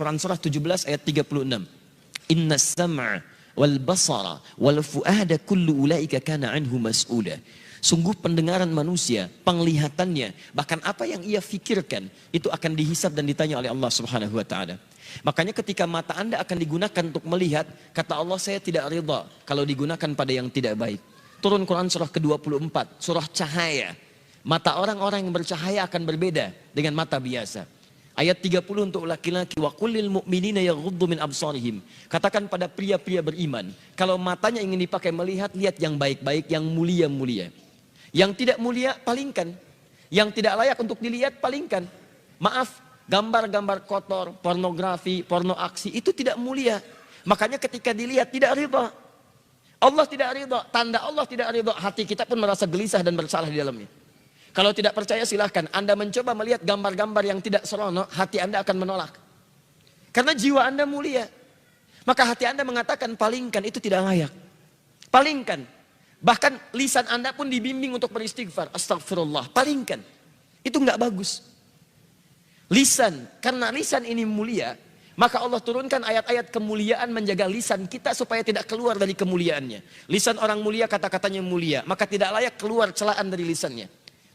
Quran surah 17 ayat 36. Inna sam'a wal basara wal fu'ada kullu ulaika kana anhu mas'ula. Sungguh pendengaran manusia, penglihatannya, bahkan apa yang ia fikirkan itu akan dihisab dan ditanya oleh Allah Subhanahu wa taala. Makanya ketika mata Anda akan digunakan untuk melihat, kata Allah, saya tidak ridha kalau digunakan pada yang tidak baik. Turun Quran surah ke-24, surah cahaya. Mata orang-orang yang bercahaya akan berbeda dengan mata biasa. Ayat 30 untuk laki-laki, wa qulil mu'minina yaghuddu min absarihim. Katakan pada pria-pria beriman, kalau matanya ingin dipakai melihat, lihat yang baik-baik, yang mulia-mulia. Yang tidak mulia, palingkan. Yang tidak layak untuk dilihat, palingkan. Maaf, gambar-gambar kotor, pornografi, porno aksi, itu tidak mulia. Makanya ketika dilihat, tidak ridha. Allah tidak ridha, tanda Allah tidak ridha. Hati kita pun merasa gelisah dan bersalah di dalamnya. Kalau tidak percaya silahkan, Anda mencoba melihat gambar-gambar yang tidak seronok, hati Anda akan menolak. Karena jiwa Anda mulia. Maka hati Anda mengatakan, palingkan, itu tidak layak. Palingkan. Bahkan lisan Anda pun dibimbing untuk beristighfar. Astagfirullah, palingkan. Itu nggak bagus. Lisan, karena lisan ini mulia, maka Allah turunkan ayat-ayat kemuliaan menjaga lisan kita supaya tidak keluar dari kemuliaannya. Lisan orang mulia kata-katanya mulia, maka tidak layak keluar celaan dari lisannya.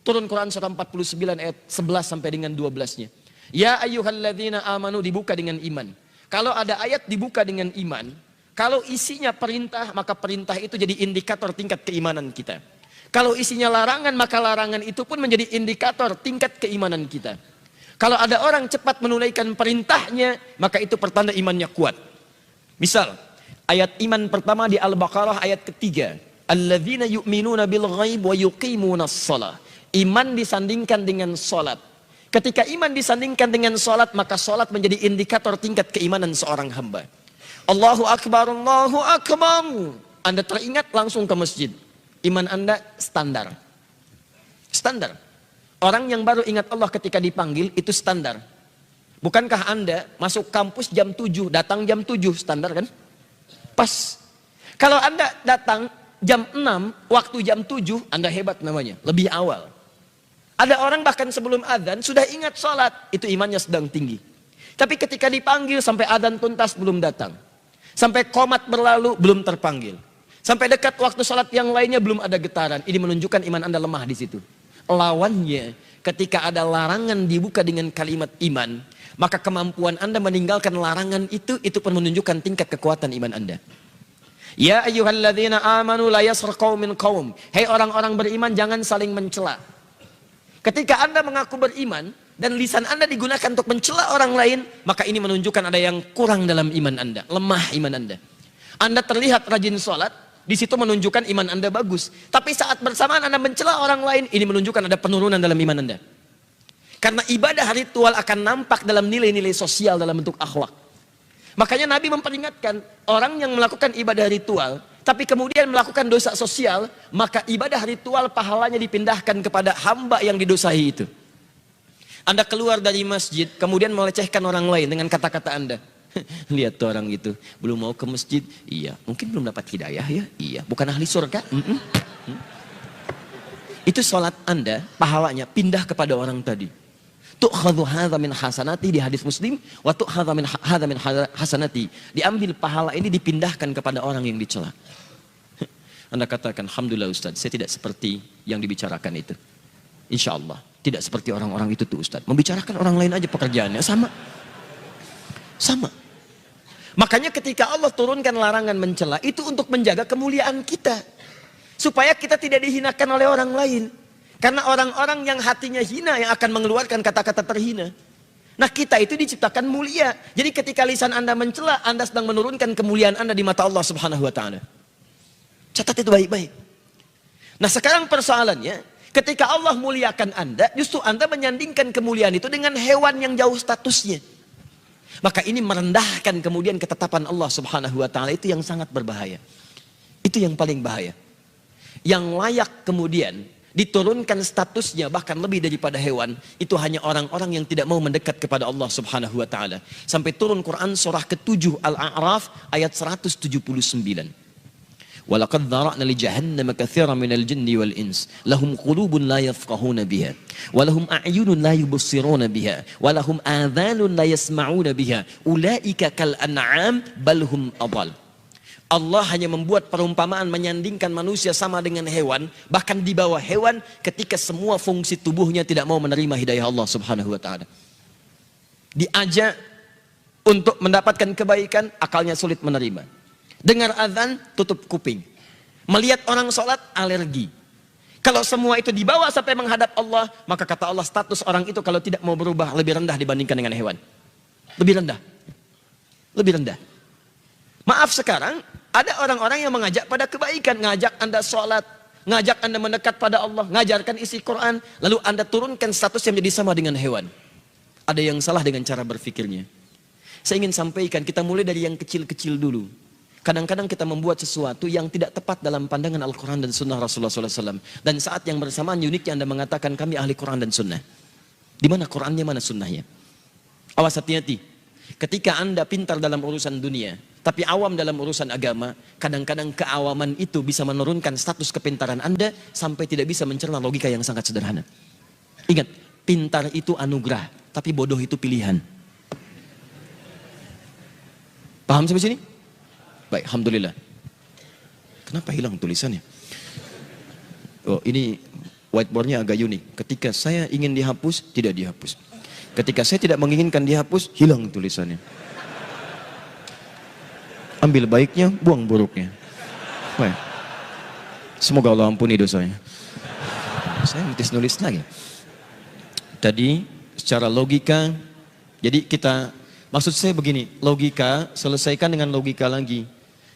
Turun Quran surah 49 ayat 11 sampai dengan 12-nya. Ya ayyuhalladzina amanu, dibuka dengan iman. Kalau ada ayat dibuka dengan iman, kalau isinya perintah, maka perintah itu jadi indikator tingkat keimanan kita. Kalau isinya larangan, maka larangan itu pun menjadi indikator tingkat keimanan kita. Kalau ada orang cepat menunaikan perintahnya, maka itu pertanda imannya kuat. Misal, ayat iman pertama di Al-Baqarah ayat ketiga. Alladzina yu'minuna bil ghaib wa yuqimunas shalah. Iman disandingkan dengan sholat. Ketika iman disandingkan dengan sholat, maka sholat menjadi indikator tingkat keimanan seorang hamba. Allahu Akbar, Allahu Akbar. Anda teringat langsung ke masjid. Iman Anda standar. Standar. Orang yang baru ingat Allah ketika dipanggil, itu standar. Bukankah Anda masuk kampus jam 7, datang jam 7, standar kan? Pas. Kalau Anda datang jam 6, waktu jam 7, Anda hebat namanya, lebih awal. Ada orang bahkan sebelum adzan sudah ingat sholat, itu imannya sedang tinggi. Tapi ketika dipanggil sampai adzan tuntas belum datang. Sampai qomat berlalu belum terpanggil. Sampai dekat waktu sholat yang lainnya belum ada getaran. Ini menunjukkan iman Anda lemah di situ. Lawannya, ketika ada larangan dibuka dengan kalimat iman, maka kemampuan Anda meninggalkan larangan itu pun menunjukkan tingkat kekuatan iman Anda. Ya ayyuhalladzina amanu la yaskhar qaumin qaum. Hei orang-orang beriman, jangan saling mencela. Ketika Anda mengaku beriman dan lisan Anda digunakan untuk mencela orang lain, maka ini menunjukkan ada yang kurang dalam iman Anda, lemah iman Anda. Anda terlihat rajin sholat, di situ menunjukkan iman Anda bagus. Tapi saat bersamaan Anda mencela orang lain, ini menunjukkan ada penurunan dalam iman Anda. Karena ibadah ritual akan nampak dalam nilai-nilai sosial dalam bentuk akhlak. Makanya Nabi memperingatkan, orang yang melakukan ibadah ritual, tapi kemudian melakukan dosa sosial, maka ibadah ritual pahalanya dipindahkan kepada hamba yang didosai itu. Anda keluar dari masjid, kemudian melecehkan orang lain dengan kata-kata Anda. Lihat tuh orang itu, belum mau ke masjid, iya, mungkin belum dapat hidayah ya, iya, bukan ahli surga. Itu sholat Anda, pahalanya pindah kepada orang tadi. Tu'khadhu hadza min hasanati di hadis Muslim, wa tu'khadhu hadza min hasanati. Diambil pahala ini dipindahkan kepada orang yang dicela. Anda katakan, alhamdulillah Ustaz, saya tidak seperti yang dibicarakan itu. Insya Allah, tidak seperti orang-orang itu tuh Ustaz. Membicarakan orang lain aja pekerjaannya, sama. Sama. Makanya ketika Allah turunkan larangan mencela, itu untuk menjaga kemuliaan kita. Supaya kita tidak dihinakan oleh orang lain. Karena orang-orang yang hatinya hina yang akan mengeluarkan kata-kata terhina. Nah kita itu diciptakan mulia. Jadi ketika lisan Anda mencela, Anda sedang menurunkan kemuliaan Anda di mata Allah Subhanahu wa ta'ala. Catat itu baik-baik. Nah sekarang persoalannya, ketika Allah muliakan Anda, justru Anda menyandingkan kemuliaan itu dengan hewan yang jauh statusnya. Maka ini merendahkan kemudian ketetapan Allah Subhanahu wa ta'ala, itu yang sangat berbahaya. Itu yang paling bahaya. Yang layak kemudian diturunkan statusnya bahkan lebih daripada hewan, itu hanya orang-orang yang tidak mau mendekat kepada Allah Subhanahu wa ta'ala. Sampai turun Quran surah ke-7 Al-A'raf ayat 179. Walaqad dzara'na li jahannama katsiran minal jinni wal ins lahum qulubun la yafqahuna biha wa lahum a'yunun la yubsiruna biha wa lahum adhanun la yasma'una biha ulaika kal an'am bal hum adall. Allah hanya membuat perumpamaan menyandingkan manusia sama dengan hewan, bahkan di bawah hewan ketika semua fungsi tubuhnya tidak mau menerima hidayah Allah Subhanahu wa taala. Diajak untuk mendapatkan kebaikan, akalnya sulit menerima. Dengar azan, tutup kuping. Melihat orang sholat, alergi. Kalau semua itu dibawa sampai menghadap Allah, maka kata Allah status orang itu kalau tidak mau berubah lebih rendah dibandingkan dengan hewan. Lebih rendah. Lebih rendah. Maaf sekarang, ada orang-orang yang mengajak pada kebaikan. Ngajak Anda sholat, ngajak Anda mendekat pada Allah, ngajarkan isi Quran. Lalu Anda turunkan status yang menjadi sama dengan hewan. Ada yang salah dengan cara berfikirnya. Saya ingin sampaikan, kita mulai dari yang kecil-kecil dulu. Kadang-kadang kita membuat sesuatu yang tidak tepat dalam pandangan Al-Quran dan Sunnah Rasulullah SAW. Dan saat yang bersamaan uniknya Anda mengatakan kami ahli Quran dan Sunnah. Di mana Qurannya, mana Sunnahnya? Awas, hati-hati. Ketika Anda pintar dalam urusan dunia, tapi awam dalam urusan agama, kadang-kadang keawaman itu bisa menurunkan status kepintaran Anda sampai tidak bisa mencerna logika yang sangat sederhana. Ingat, pintar itu anugerah, tapi bodoh itu pilihan. Paham sampai sini? Baik, alhamdulillah. Kenapa hilang tulisannya? Oh, ini whiteboardnya agak unik. Ketika saya ingin dihapus, tidak dihapus. Ketika saya tidak menginginkan dihapus, hilang tulisannya. Ambil baiknya, buang buruknya. Baik. Semoga Allah ampuni dosanya. Saya mesti nulis lagi. Tadi secara logika, jadi kita, maksud saya begini, logika selesaikan dengan logika lagi.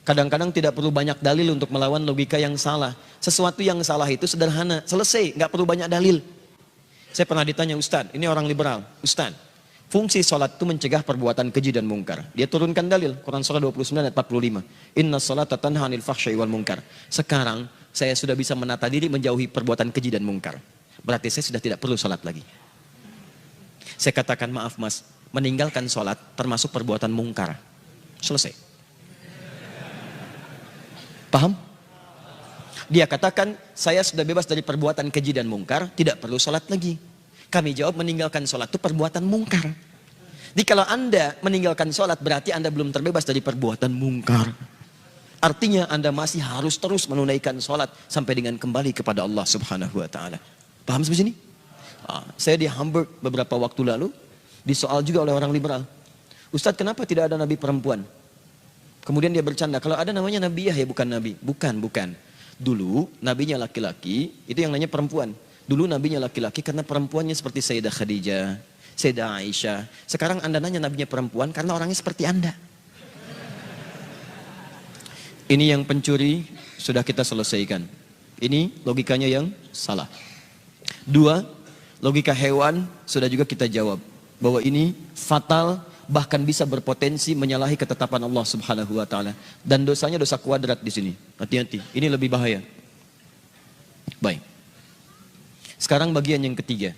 Kadang-kadang tidak perlu banyak dalil untuk melawan logika yang salah. Sesuatu yang salah itu sederhana, selesai, nggak perlu banyak dalil. Saya pernah ditanya, Ustadz, ini orang liberal, Ustadz, fungsi sholat itu mencegah perbuatan keji dan mungkar. Dia turunkan dalil, Quran surah 29 ayat 45. Inna sholata tanha 'anil fahsya'i wal munkar. Sekarang saya sudah bisa menata diri menjauhi perbuatan keji dan mungkar. Berarti saya sudah tidak perlu sholat lagi. Saya katakan, maaf mas, meninggalkan sholat termasuk perbuatan mungkar. Selesai. Paham? Dia katakan, saya sudah bebas dari perbuatan keji dan mungkar, tidak perlu sholat lagi. Kami jawab, meninggalkan sholat itu perbuatan mungkar. Jadi kalau Anda meninggalkan sholat, berarti Anda belum terbebas dari perbuatan mungkar. Artinya Anda masih harus terus menunaikan sholat sampai dengan kembali kepada Allah Subhanahu wa ta'ala. Paham sampai sini? Saya di Hamburg beberapa waktu lalu, disoal juga oleh orang liberal. Ustadz, kenapa tidak ada nabi perempuan? Kemudian dia bercanda, kalau ada namanya Nabi Yahya bukan nabi. Bukan. Dulu nabinya laki-laki, itu yang namanya perempuan. Dulu nabinya laki-laki karena perempuannya seperti Sayyidah Khadijah, Sayyidah Aisyah. Sekarang Anda nanya nabinya perempuan karena orangnya seperti Anda. Ini yang pencuri sudah kita selesaikan. Ini logikanya yang salah. 2, logika hewan sudah juga kita jawab. Bahwa ini fatal, bahkan bisa berpotensi menyalahi ketetapan Allah Subhanahu wa ta'ala. Dan dosanya dosa kuadrat di sini. Hati-hati, ini lebih bahaya. Baik. Sekarang bagian yang ketiga.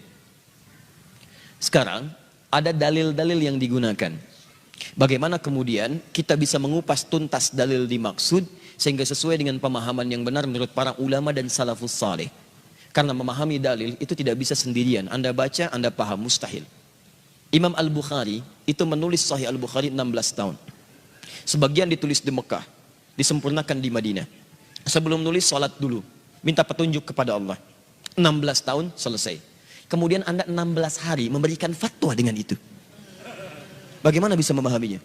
Sekarang ada dalil-dalil yang digunakan. Bagaimana kemudian kita bisa mengupas tuntas dalil dimaksud sehingga sesuai dengan pemahaman yang benar menurut para ulama dan salafus saleh. Karena memahami dalil itu tidak bisa sendirian. Anda baca, Anda paham, mustahil. Imam Al-Bukhari itu menulis Sahih Al-Bukhari 16 tahun. Sebagian ditulis di Mekah, disempurnakan di Madinah. Sebelum nulis, salat dulu, minta petunjuk kepada Allah. 16 tahun selesai. Kemudian Anda 16 hari memberikan fatwa dengan itu. Bagaimana bisa memahaminya?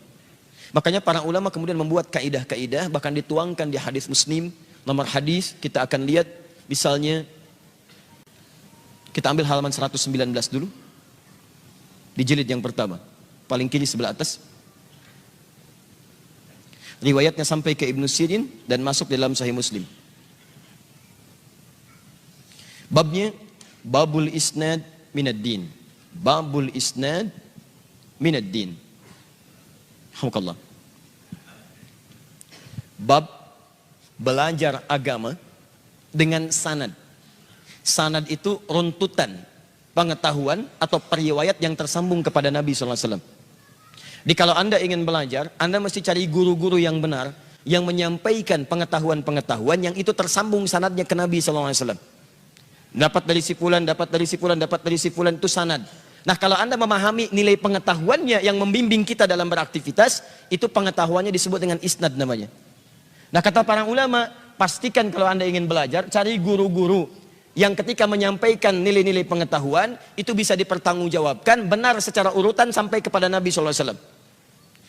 Makanya para ulama kemudian membuat kaidah-kaidah, bahkan dituangkan di hadis Muslim. Nomor hadis kita akan lihat, misalnya kita ambil halaman 119 dulu. Di jilid yang pertama, paling kiri sebelah atas. Riwayatnya sampai ke Ibnu Sirin dan masuk dalam Sahih Muslim. Babnya, Babul Isnad Minad Din. Babul Isnad Minad Din. Alhamdulillah. Bab belajar agama dengan sanad. Sanad itu runtutan pengetahuan atau periwayat yang tersambung kepada Nabi SAW. Jadi kalau Anda ingin belajar, Anda mesti cari guru-guru yang benar, yang menyampaikan pengetahuan-pengetahuan yang itu tersambung sanadnya ke Nabi SAW. Dapat dari si fulan, dapat dari si fulan, dapat dari si fulan, itu sanad. Nah, kalau Anda memahami nilai pengetahuannya yang membimbing kita dalam beraktivitas, itu pengetahuannya disebut dengan isnad namanya. Nah, kata para ulama, pastikan kalau Anda ingin belajar, cari guru-guru yang ketika menyampaikan nilai-nilai pengetahuan, itu bisa dipertanggungjawabkan benar secara urutan sampai kepada Nabi SAW.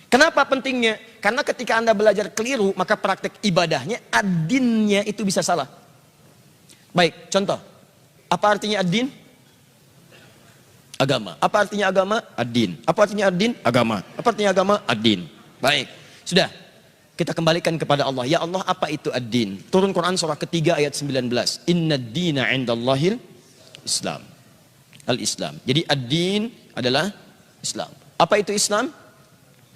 Kenapa pentingnya? Karena ketika Anda belajar keliru, maka praktek ibadahnya, ad-dinnya itu bisa salah. Baik, contoh. Apa artinya ad-din? Agama. Apa artinya agama? Ad-din. Apa artinya ad-din? Agama. Apa artinya agama? Ad-din. Baik. Sudah. Kita kembalikan kepada Allah. Ya Allah, apa itu ad-din? Turun Quran surah ketiga ayat 19. Inna ad-dina 'indallahil Islam. Al-Islam. Jadi ad-din adalah Islam. Apa itu Islam?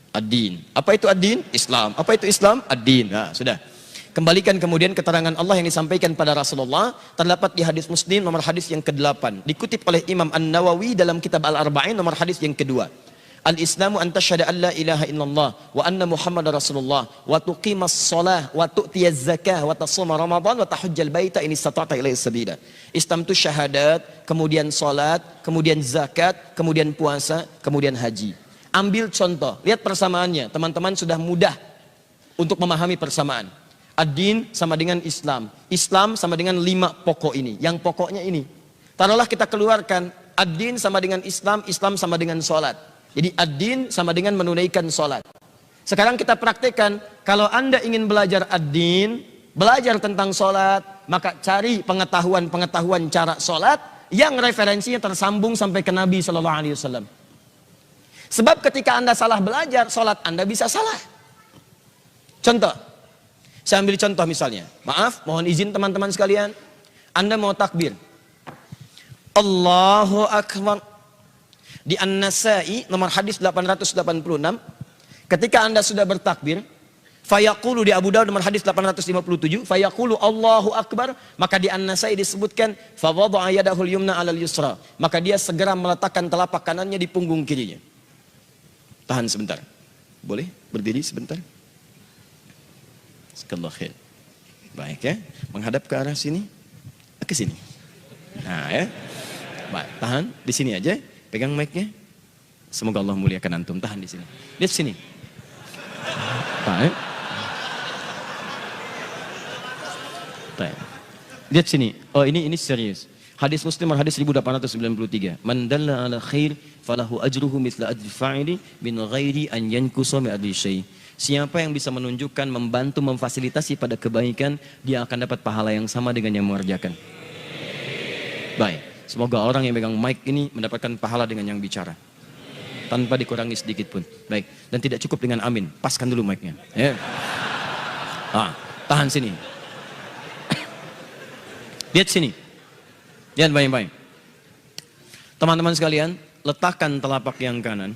Ad-din. Apa itu ad-din? Islam. Apa itu Islam? Ad-din. Nah, sudah. Kembalikan kemudian keterangan Allah yang disampaikan pada Rasulullah terdapat di hadis Muslim nomor hadis yang ke-8, dikutip oleh Imam An-Nawawi dalam kitab Al-Arba'in nomor hadis yang kedua. Al-Islamu an tasyhada an la ilaha illallah wa anna Muhammadar Rasulullah wa tuqimas shalah wa tu'tiyaz zakah wa tasuma Ramadan wa tahujjal baita in istata'ta ilaihi sabila. Islam itu syahadat, kemudian salat, kemudian zakat, kemudian puasa, kemudian haji. Ambil contoh, lihat persamaannya, teman-teman sudah mudah untuk memahami persamaan. Ad-din sama dengan Islam. Islam sama dengan 5 pokok ini. Yang pokoknya ini. Taruhlah kita keluarkan ad-din sama dengan Islam, Islam sama dengan sholat. Jadi ad-din sama dengan menunaikan sholat. Sekarang kita praktekkan, kalau Anda ingin belajar ad-din, belajar tentang sholat, maka cari pengetahuan-pengetahuan cara sholat yang referensinya tersambung sampai ke Nabi SAW. Sebab ketika Anda salah belajar, sholat Anda bisa salah. Contoh. Saya ambil contoh misalnya. Maaf, mohon izin teman-teman sekalian. Anda mau takbir. Allahu Akbar. Di An-Nasai nomor hadis 886. Ketika Anda sudah bertakbir. Fayaqulu di Abu Dawud nomor hadis 857. Fayaqulu Allahu Akbar. Maka di An-Nasai disebutkan. Fawadha'a yadahul yumna alal yusra. Maka dia segera meletakkan telapak kanannya di punggung kirinya. Tahan sebentar. Boleh berdiri sebentar? Sekallah khair. Baik ya, menghadap ke arah sini, ke sini. Nah ya, baik, tahan di sini aja, pegang mic-nya. Semoga Allah muliakan antum, tahan di sini. Lihat sini. Baik. Baik. Lihat sini. Oh ini serius. Hadis Muslim hadis 1893. Man dalla ala khair falahu ajruhu mithla ajri fa'ili min ghairi an yankusa min ajri syai'. Siapa yang bisa menunjukkan, membantu, memfasilitasi pada kebaikan, dia akan dapat pahala yang sama dengan yang mengerjakan. Baik, semoga orang yang pegang mic ini mendapatkan pahala dengan yang bicara. Tanpa dikurangi sedikit pun. Baik, dan tidak cukup dengan amin. Paskan dulu mic-nya. Ya. Tahan sini. Lihat sini. Lihat baik-baik. Teman-teman sekalian, letakkan telapak yang kanan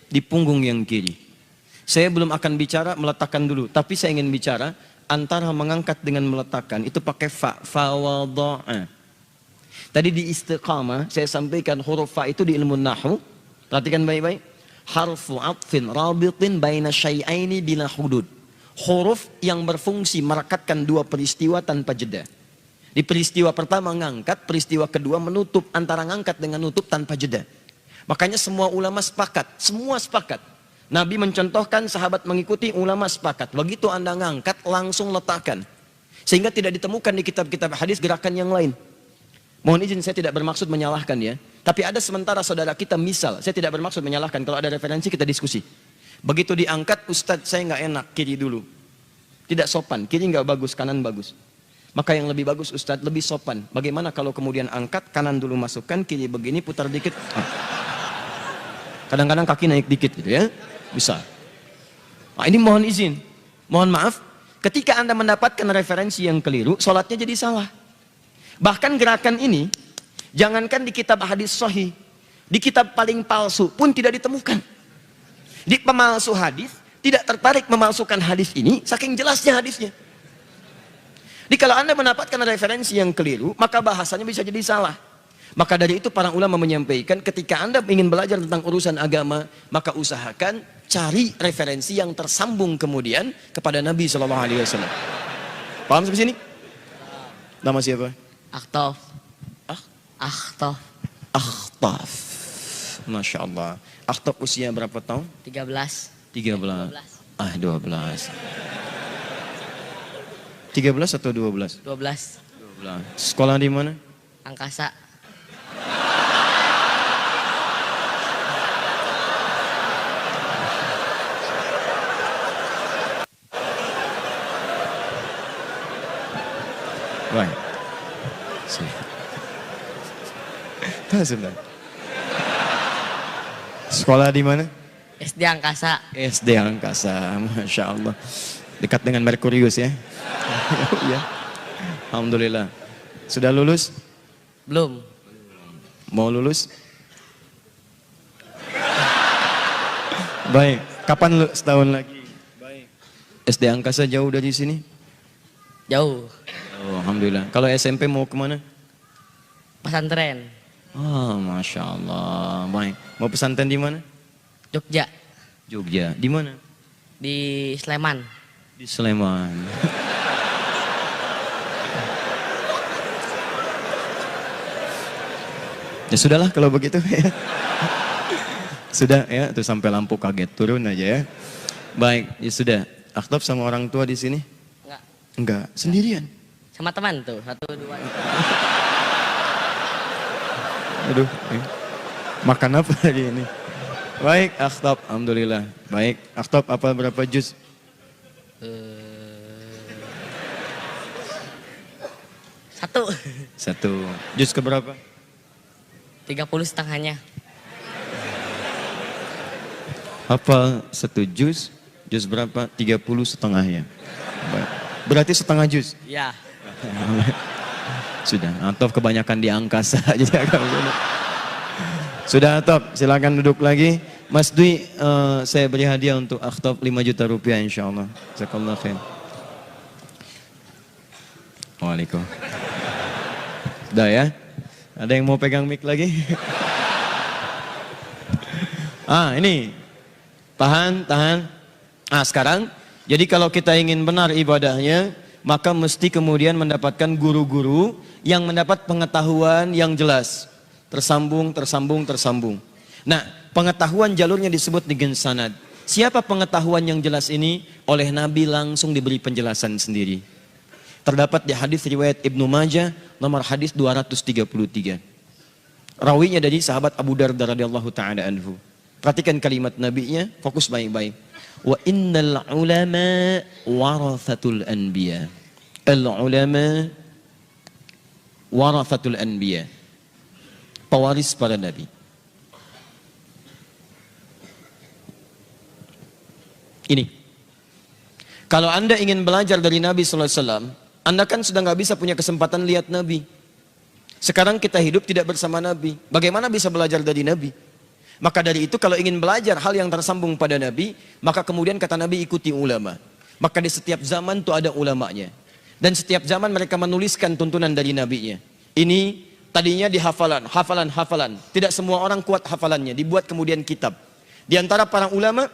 di punggung yang kiri. Saya belum akan bicara meletakkan dulu, tapi saya ingin bicara antara mengangkat dengan meletakkan itu pakai fawadha'a. Tadi di istiqamah saya sampaikan huruf fa itu di ilmu nahwu. Perhatikan baik-baik. Harfu 'athfin rabitin baina syai'aini bila hudud. Huruf yang berfungsi merekatkan dua peristiwa tanpa jeda. Di peristiwa pertama ngangkat, peristiwa kedua menutup, antara ngangkat dengan nutup tanpa jeda. Makanya semua ulama sepakat, semua sepakat. Nabi mencontohkan, sahabat mengikuti, ulama sepakat. Begitu Anda ngangkat, langsung letakkan. Sehingga tidak ditemukan di kitab-kitab hadis gerakan yang lain. Mohon izin, saya tidak bermaksud menyalahkan ya. Tapi ada sementara saudara kita, misal, saya tidak bermaksud menyalahkan. Kalau ada referensi kita diskusi. Begitu diangkat, Ustadz saya nggak enak, kiri dulu. Tidak sopan, kiri nggak bagus, kanan bagus. Maka yang lebih bagus Ustadz, lebih sopan. Bagaimana kalau kemudian angkat, kanan dulu masukkan, kiri begini, putar dikit. Kadang-kadang kaki naik dikit gitu ya. Bisa. Nah, ini mohon izin. Mohon maaf. Ketika Anda mendapatkan referensi yang keliru, sholatnya jadi salah. Bahkan gerakan ini, jangankan di kitab hadis sahih, di kitab paling palsu pun tidak ditemukan. Di pemalsu hadis, tidak tertarik memalsukan hadis ini, saking jelasnya hadisnya. Jadi kalau Anda mendapatkan referensi yang keliru, maka bahasanya bisa jadi salah. Maka dari itu para ulama menyampaikan ketika Anda ingin belajar tentang urusan agama, maka usahakan cari referensi yang tersambung kemudian kepada Nabi SAW. Paham sampai sini? Nama siapa? Akhtof. Akhtof. Akhtaf. Masya Allah. Akhtaf usia berapa tahun? 13. 13. 12. 13 atau 12? 12. 12. Sekolah di mana? Angkasa. Baik. Sebentar. Sekolah di mana? SD Angkasa. SD Angkasa, Masya Allah. Dekat dengan Merkurius ya. Ya. Alhamdulillah. Sudah lulus? Belum. Mau lulus? Baik. Kapan lu setahun lagi? Baik. SD Angkasa jauh dari sini? Jauh. Oh, Alhamdulillah. Kalau SMP mau kemana? Pesantren. Oh, Masya Allah. Baik. Mau pesantren di mana? Jogja. Jogja. Di mana? Di Sleman. Di Sleman. Ya sudahlah kalau begitu ya. Sudah ya, tuh sampai lampu kaget turun aja ya. Baik, ya sudah. Akhtaf sama orang tua di sini? Enggak. Enggak, sendirian. Sama teman tuh, 1, 2. Aduh, makan apa hari ini? Baik, Akhtaf, alhamdulillah. Baik, Akhtaf apa berapa juz? 1. 1. Juz keberapa? 30 setengahnya. Apa 1 juz? Juz berapa? 30 setengahnya. Baik. Berarti setengah juz? Iya. Sudah, Atop kebanyakan di angkasa aja. Sudah Atop, silakan duduk lagi. Mas Dwi, saya beri hadiah untuk Akhtaf 5 juta rupiah insyaallah. Jazakallah khair. Waalaikumsalam. Sudah ya? Ada yang mau pegang mic lagi? Ini. Tahan. Sekarang, jadi kalau kita ingin benar ibadahnya, maka mesti kemudian mendapatkan guru-guru yang mendapat pengetahuan yang jelas. Tersambung. Nah, pengetahuan jalurnya disebut dengan sanad. Siapa pengetahuan yang jelas ini? Oleh Nabi langsung diberi penjelasan sendiri. Terdapat di hadis riwayat Ibnu Majah nomor hadis 233. Rawinya dari sahabat Abu Darda radhiyallahu taala anhu. Perhatikan kalimat nabinya, fokus baik-baik. Wa innal ulama warathatul anbiya. Al ulama warathatul anbiya. Pewaris para nabi. Ini. Kalau Anda ingin belajar dari Nabi sallallahu alaihi wasallam, Anda kan sudah nggak bisa punya kesempatan lihat Nabi. Sekarang kita hidup tidak bersama Nabi. Bagaimana bisa belajar dari Nabi? Maka dari itu kalau ingin belajar hal yang tersambung pada Nabi, maka kemudian kata Nabi ikuti ulama. Maka di setiap zaman itu ada ulamanya. Dan setiap zaman mereka menuliskan tuntunan dari nabinya. Ini tadinya di hafalan. Tidak semua orang kuat hafalannya, dibuat kemudian kitab. Di antara para ulama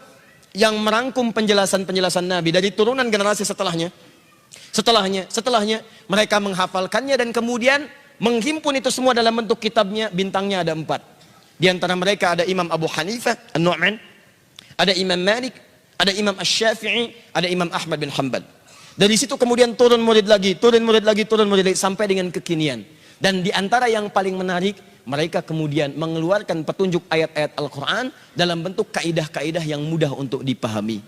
yang merangkum penjelasan-penjelasan Nabi dari turunan generasi setelahnya, mereka menghafalkannya dan kemudian menghimpun itu semua dalam bentuk kitabnya. Bintangnya ada 4. Di antara mereka ada Imam Abu Hanifah An-Nu'man, ada Imam Malik, ada Imam Asy-Syafi'i, ada Imam Ahmad bin Hanbal. Dari situ kemudian turun murid lagi sampai dengan kekinian. Dan di antara yang paling menarik, mereka kemudian mengeluarkan petunjuk ayat-ayat Al-Quran dalam bentuk kaidah-kaidah yang mudah untuk dipahami.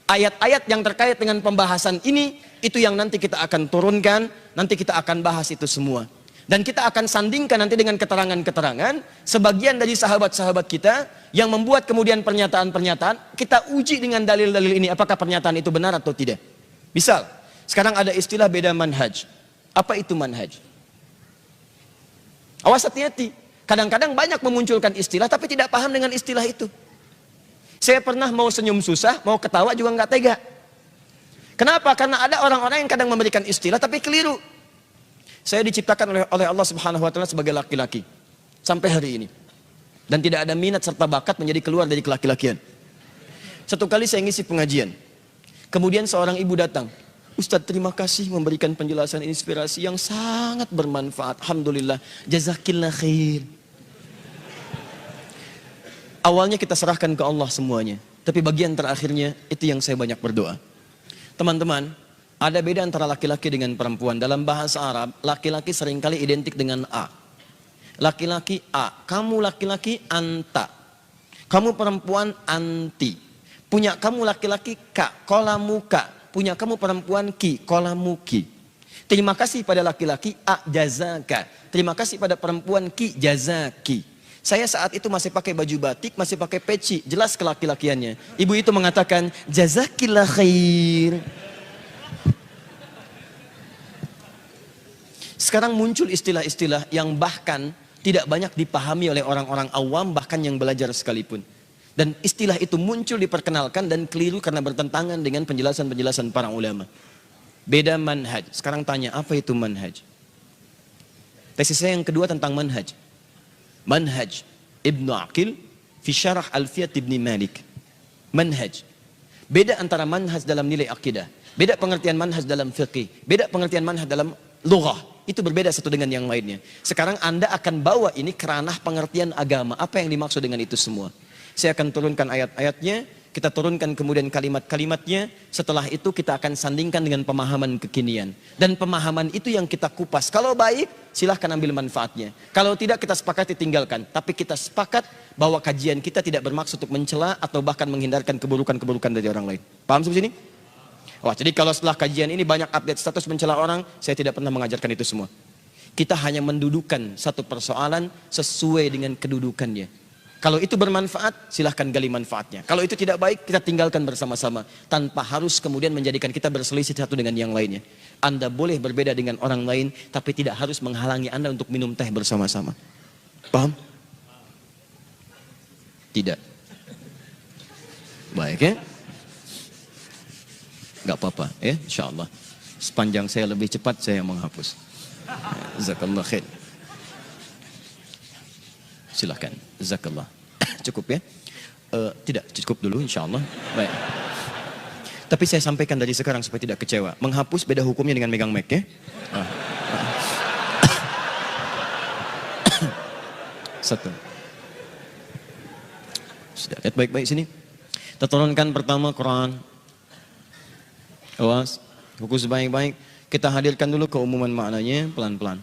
Ayat-ayat yang terkait dengan pembahasan ini, itu yang nanti kita akan turunkan, nanti kita akan bahas itu semua. Dan kita akan sandingkan nanti dengan keterangan-keterangan sebagian dari sahabat-sahabat kita yang membuat kemudian pernyataan-pernyataan, kita uji dengan dalil-dalil ini apakah pernyataan itu benar atau tidak. Misal, sekarang ada istilah beda manhaj. Apa itu manhaj? Awas hati-hati. Kadang-kadang banyak memunculkan istilah tapi tidak paham dengan istilah itu. Saya pernah mau senyum susah, mau ketawa juga nggak tega. Kenapa? Karena ada orang-orang yang kadang memberikan istilah tapi keliru. Saya diciptakan oleh Allah Subhanahu wa taala sebagai laki-laki sampai hari ini. Dan tidak ada minat serta bakat menjadi keluar dari kelaki-lakian. Satu kali saya ngisi pengajian. Kemudian seorang ibu datang. Ustadz, terima kasih memberikan penjelasan inspirasi yang sangat bermanfaat. Alhamdulillah. Jazakillah khair. Awalnya kita serahkan ke Allah semuanya. Tapi bagian terakhirnya itu yang saya banyak berdoa. Teman-teman, ada beda antara laki-laki dengan perempuan. Dalam bahasa Arab, laki-laki seringkali identik dengan A. Laki-laki A. Kamu laki-laki anta. Kamu perempuan anti. Punya kamu laki-laki ka, kolamu ka. Punya kamu perempuan ki, kolamu ki. Terima kasih pada laki-laki a jazaka. Terima kasih pada perempuan ki jazaki. Saya saat itu masih pakai baju batik, masih pakai peci, jelas kelaki-lakiannya. Ibu itu mengatakan jazakillah khair. Sekarang muncul istilah-istilah yang bahkan tidak banyak dipahami oleh orang-orang awam, bahkan yang belajar sekalipun. Dan istilah itu muncul diperkenalkan dan keliru karena bertentangan dengan penjelasan-penjelasan para ulama. Beda manhaj. Sekarang tanya, apa itu manhaj? Tesis saya yang kedua tentang manhaj. Manhaj Ibnu Aqil fi syarah Alfiyat Ibni Malik. Manhaj. Beda antara manhaj dalam nilai akidah. Beda pengertian manhaj dalam fiqih. Beda pengertian manhaj dalam lughah. Itu berbeda satu dengan yang lainnya. Sekarang Anda akan bawa ini ke ranah pengertian agama. Apa yang dimaksud dengan itu semua? Saya akan turunkan ayat-ayatnya, kita turunkan kemudian kalimat-kalimatnya, setelah itu kita akan sandingkan dengan pemahaman kekinian. Dan pemahaman itu yang kita kupas. Kalau baik, silahkan ambil manfaatnya. Kalau tidak, kita sepakati tinggalkan. Tapi kita sepakat bahwa kajian kita tidak bermaksud untuk mencela atau bahkan menghindarkan keburukan-keburukan dari orang lain. Paham sampai sini? Wah, jadi kalau setelah kajian ini banyak update status mencela orang, saya tidak pernah mengajarkan itu semua. Kita hanya mendudukan satu persoalan sesuai dengan kedudukannya. Kalau itu bermanfaat, silahkan gali manfaatnya. Kalau itu tidak baik, kita tinggalkan bersama-sama. Tanpa harus kemudian menjadikan kita berselisih satu dengan yang lainnya. Anda boleh berbeda dengan orang lain, tapi tidak harus menghalangi Anda untuk minum teh bersama-sama. Paham? Tidak. Baik ya? Gak apa-apa ya, insyaAllah. Sepanjang saya lebih cepat, saya menghapus. Jazakallah khair. Silahkan, jazakallah. Cukup ya? Tidak, cukup dulu insyaAllah. Baik. Tapi saya sampaikan dari sekarang supaya tidak kecewa. Menghapus beda hukumnya dengan megang mic ya. Satu. Sudah, lihat baik-baik sini. Kita turunkan pertama Quran. Awas, fokus baik-baik. Kita hadirkan dulu keumuman maknanya pelan-pelan.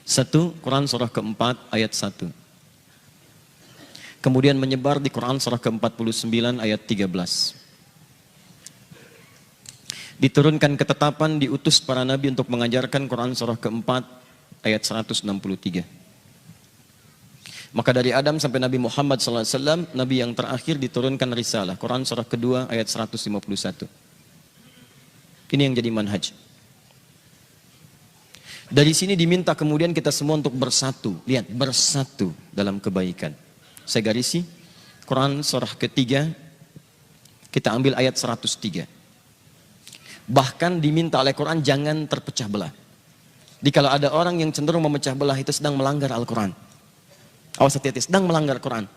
1, Quran surah keempat ayat 1. Kemudian menyebar di Quran surah ke-49 ayat 13. Diturunkan ketetapan diutus para nabi untuk mengajarkan Quran surah keempat ayat 163. Maka dari Adam sampai Nabi Muhammad SAW, nabi yang terakhir diturunkan risalah. Quran surah kedua ayat 151. Ini yang jadi manhaj. Dari sini diminta kemudian kita semua untuk bersatu. Lihat, bersatu dalam kebaikan. Saya garisi, Quran surah ketiga, kita ambil ayat 103. Bahkan diminta oleh Quran jangan terpecah belah. Jadi kalau ada orang yang cenderung memecah belah itu sedang melanggar Al-Quran. Awas hati-hati, sedang melanggar Quran.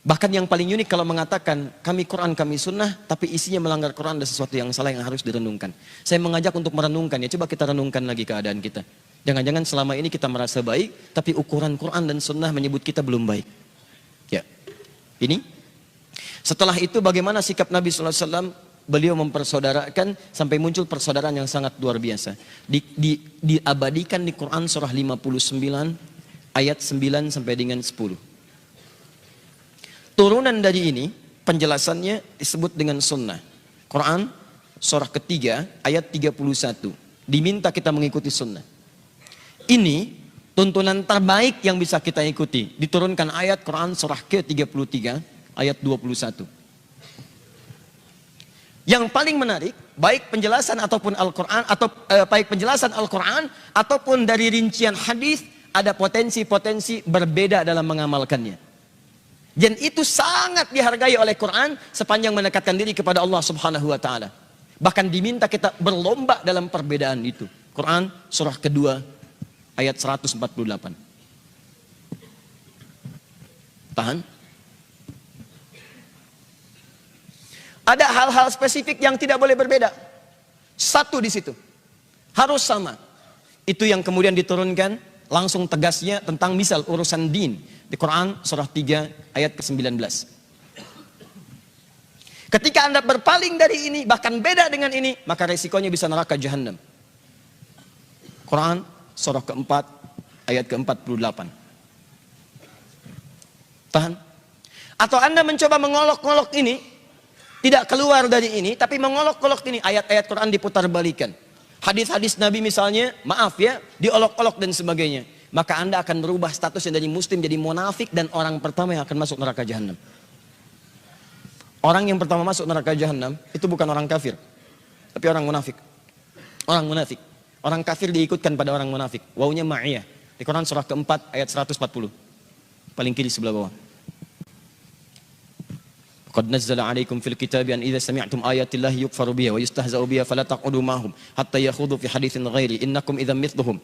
Bahkan yang paling unik kalau mengatakan kami Quran, kami sunnah, tapi isinya melanggar Quran ada sesuatu yang salah yang harus direnungkan. Saya mengajak untuk merenungkan ya, coba kita renungkan lagi keadaan kita. Jangan-jangan selama ini kita merasa baik, tapi ukuran Quran dan sunnah menyebut kita belum baik. Ya, ini. Setelah itu bagaimana sikap Nabi SAW? Beliau mempersaudarakan sampai muncul persaudaraan yang sangat luar biasa. Diabadikan di Quran surah 59 ayat 9 sampai dengan 10. Turunan dari ini penjelasannya disebut dengan sunnah. Quran surah ketiga ayat 31. Diminta kita mengikuti sunnah. Ini tuntunan terbaik yang bisa kita ikuti. Diturunkan ayat Quran surah ke-33 ayat 21. Yang paling menarik, baik penjelasan ataupun Al-Quran atau baik penjelasan Al-Quran ataupun dari rincian hadis, ada potensi-potensi berbeda dalam mengamalkannya. Dan itu sangat dihargai oleh Quran sepanjang mendekatkan diri kepada Allah Subhanahu wa taala. Bahkan diminta kita berlomba dalam perbedaan itu. Quran surah kedua ayat 148. Tahan. Ada hal-hal spesifik yang tidak boleh berbeda. Satu di situ. Harus sama. Itu yang kemudian diturunkan langsung tegasnya tentang misal urusan din. Di Quran surah 3 ayat ke-19. Ketika Anda berpaling dari ini, bahkan beda dengan ini, maka resikonya bisa neraka jahanam. Quran surah keempat ayat ke-48. Tahan. Atau Anda mencoba mengolok-olok ini, tidak keluar dari ini, tapi mengolok-olok ini, ayat-ayat Quran diputar balikan. Hadis-hadis Nabi misalnya, maaf ya, diolok-olok dan sebagainya. Maka Anda akan berubah statusnya dari muslim jadi munafik dan orang pertama yang akan masuk neraka jahanam. Orang yang pertama masuk neraka jahanam itu bukan orang kafir, tapi orang munafik. Orang munafik. Orang kafir diikutkan pada orang munafik. Wawunya ma'iyah. Di Quran surah keempat ayat 140. Paling kiri sebelah bawah. Qad nazzala 'alaikum fil kitabi an idza sami'tum ayatillahi yukfaru biha wa yustahza'u biha fala taq'udu ma'hum hatta yakhudhu fi haditsin ghairi innakum idzan mithluhum.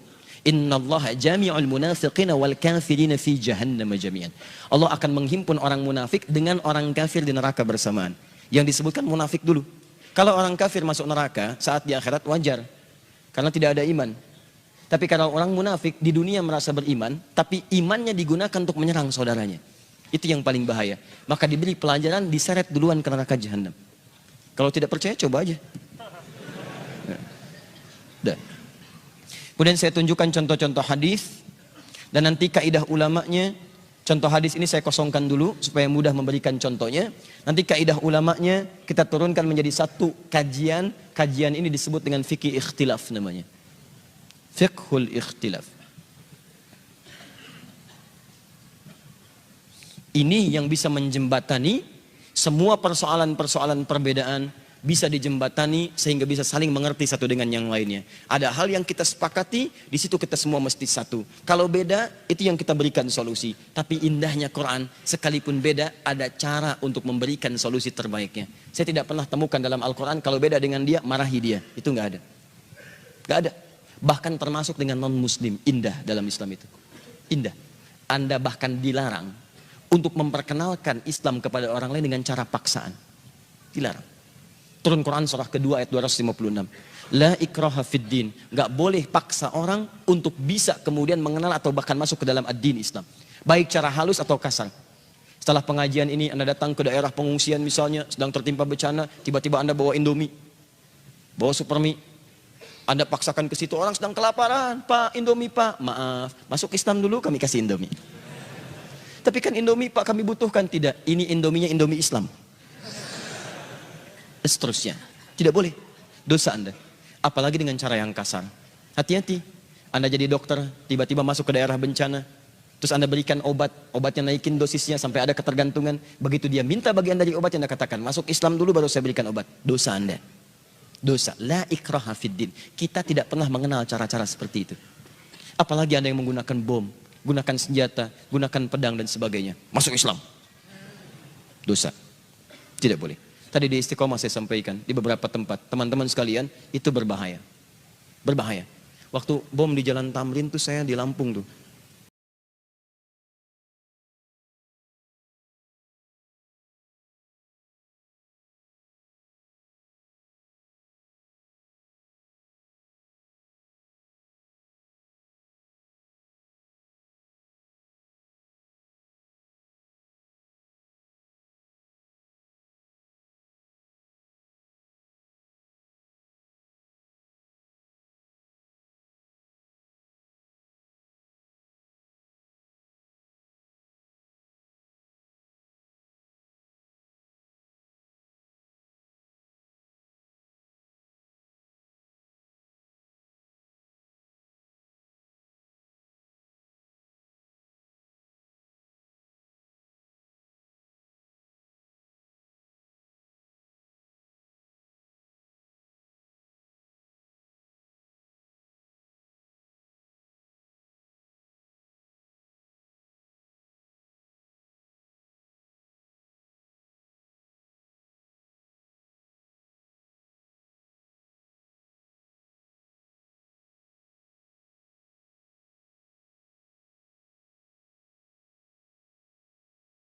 Innallaha jami'ul munafiqina wal kafirina fi jahannam jami'an. Allah akan menghimpun orang munafik dengan orang kafir di neraka bersamaan. Yang disebutkan munafik dulu. Kalau orang kafir masuk neraka saat di akhirat wajar karena tidak ada iman. Tapi kalau orang munafik di dunia merasa beriman, tapi imannya digunakan untuk menyerang saudaranya. Itu yang paling bahaya. Maka diberi pelajaran, diseret duluan ke neraka jahanam. Kalau tidak percaya coba aja. Dah. Kemudian saya tunjukkan contoh-contoh hadis dan nanti kaidah ulamanya. Contoh hadis ini saya kosongkan dulu supaya mudah memberikan contohnya. Nanti kaidah ulamanya kita turunkan menjadi satu kajian. Kajian ini disebut dengan fikih ikhtilaf namanya. Fiqhul ikhtilaf. Ini yang bisa menjembatani semua persoalan-persoalan perbedaan bisa dijembatani sehingga bisa saling mengerti satu dengan yang lainnya. Ada hal yang kita sepakati, di situ kita semua mesti satu. Kalau beda, itu yang kita berikan solusi. Tapi indahnya Quran, sekalipun beda, ada cara untuk memberikan solusi terbaiknya. Saya tidak pernah temukan dalam Al-Quran, kalau beda dengan dia, marahi dia. Itu nggak ada. Nggak ada. Bahkan termasuk dengan non-muslim, indah dalam Islam itu. Indah. Anda bahkan dilarang untuk memperkenalkan Islam kepada orang lain dengan cara paksaan. Dilarang. Turun Quran surah kedua ayat 256. La ikraha fid din. Gak boleh paksa orang untuk bisa kemudian mengenal atau bahkan masuk ke dalam ad-din Islam. Baik cara halus atau kasar. Setelah pengajian ini Anda datang ke daerah pengungsian misalnya, sedang tertimpa bencana, tiba-tiba Anda bawa Indomie, bawa Supermi. Anda paksakan ke situ, orang sedang kelaparan. Pak, Indomie Pak. Maaf, masuk Islam dulu kami kasih Indomie. Tapi kan Indomie Pak kami butuhkan. Tidak, ini Indominya Indomie Islam. Seterusnya. Tidak boleh. Dosa Anda. Apalagi dengan cara yang kasar. Hati-hati. Anda jadi dokter, tiba-tiba masuk ke daerah bencana. Terus Anda berikan obat. Obatnya naikin dosisnya sampai ada ketergantungan. Begitu dia minta bagian dari obat yang Anda katakan, masuk Islam dulu baru saya berikan obat. Dosa Anda. Dosa. La ikraha fiddin. Kita tidak pernah mengenal cara-cara seperti itu. Apalagi Anda yang menggunakan bom, gunakan senjata, gunakan pedang dan sebagainya. Masuk Islam. Dosa. Tidak boleh. Tadi di Istiqomah saya sampaikan, di beberapa tempat, teman-teman sekalian, itu berbahaya. Berbahaya. Waktu bom di Jalan Tamrin tuh saya di Lampung tuh.